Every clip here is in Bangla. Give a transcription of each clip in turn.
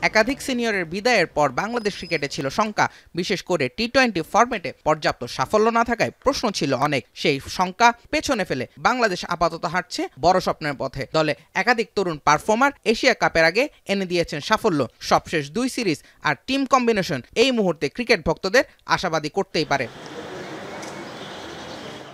একাধিক সিনিয়রের বিদায়ের পর বাংলাদেশ ক্রিকেটে ছিল শঙ্কা, বিশেষ করে টি-20 ফরম্যাটে পর্যাপ্ত সাফল্য না থাকায় প্রশ্ন ছিল অনেক। সেই শঙ্কা পেছনে ফেলে বাংলাদেশ আপাতত হাঁটছে বড় স্বপ্নের পথে। দলে একাধিক তরুণ পারফর্মার এশিয়া কাপের আগে এনে দিয়েছেন সাফল্য। সবশেষ 2 সিরিজ আর টিম কম্বিনেশন এই মুহূর্তে ক্রিকেট ভক্তদের আশাবাদী করতেই পারে।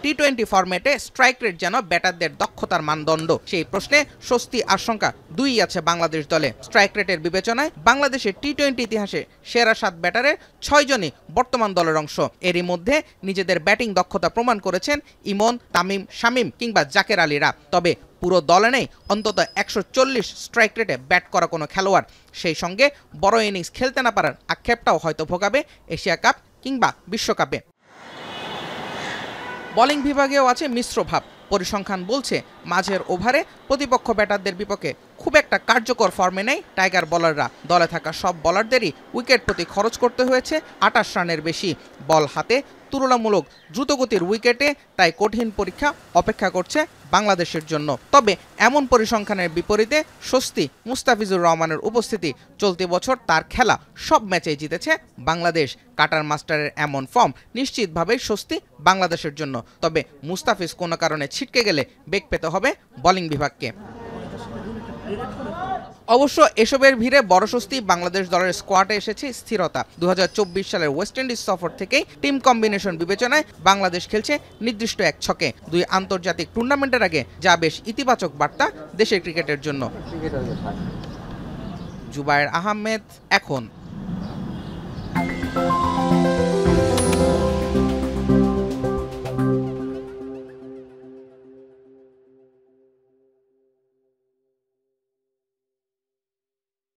টি-20 ফরম্যাটে স্ট্রাইক রেট যেন ব্যাটারদের দক্ষতার মানদণ্ড, সেই প্রশ্নে স্বস্তি আশঙ্কা দুই আছে বাংলাদেশ দলে। স্ট্রাইক রেটের বিবেচনায় বাংলাদেশের টি-20 ইতিহাসে সেরা 7 ব্যাটারের 6 জনই বর্তমান দলের অংশ। এরই মধ্যে নিজেদের ব্যাটিং দক্ষতা প্রমাণ করেছেন ইমন, তামিম, শামিম কিংবা জাকের আলীরা। তবে পুরো দলে নেই অন্তত 140 স্ট্রাইক রেটে ব্যাট করা কোনো খেলোয়াড়। সেই সঙ্গে বড় ইনিংস খেলতে না পারার আক্ষেপটাও হয়তো ভোগাবে এশিয়া কাপ কিংবা বিশ্বকাপে। বোলিং বিভাগেও আছে মিশ্র ভাব। পরিসংখ্যান বলছে মাঝের ওভারে প্রতিপক্ষ ব্যাটারদের বিপক্ষে খুব একটা কার্যকর ফর্মে নেই টাইগার বোলাররা। দলে থাকা সব বোলারদেরই উইকেট প্রতি খরচ করতে হয়েছে 28 রানের বেশি। বল হাতে তুলনামূলক দ্রুতগতির উইকেটে তাই কঠিন পরীক্ষা অপেক্ষা করছে বাংলাদেশের জন্য। তবে এমন পরিসংখ্যানের বিপরীতে স্বস্তি মুস্তাফিজুর রহমানের উপস্থিতি। চলতি বছর তার খেলা সব ম্যাচেই জিতেছে বাংলাদেশ। কাটার মাস্টারের এমন ফর্ম নিশ্চিতভাবেই স্বস্তি বাংলাদেশের জন্য। তবে মুস্তাফিজ কোনো কারণে ছিটকে গেলে বেগ পেতে হবে বোলিং বিভাগকে। অবশ্য এসবের ভিড়ে বড় স্বস্তি বাংলাদেশ দলের স্কোয়াডে এসেছে স্থিরতা। 2024 সালের ওয়েস্ট ইন্ডিজ সফর থেকেই টিম কম্বিনেশন বিবেচনায় বাংলাদেশ খেলছে নির্দিষ্ট এক ছকে। 2 আন্তর্জাতিক টুর্নামেন্টের আগে যা বেশ ইতিবাচক বার্তা দেশের ক্রিকেটের জন্য। জুবায়ের আহমেদ, এখন।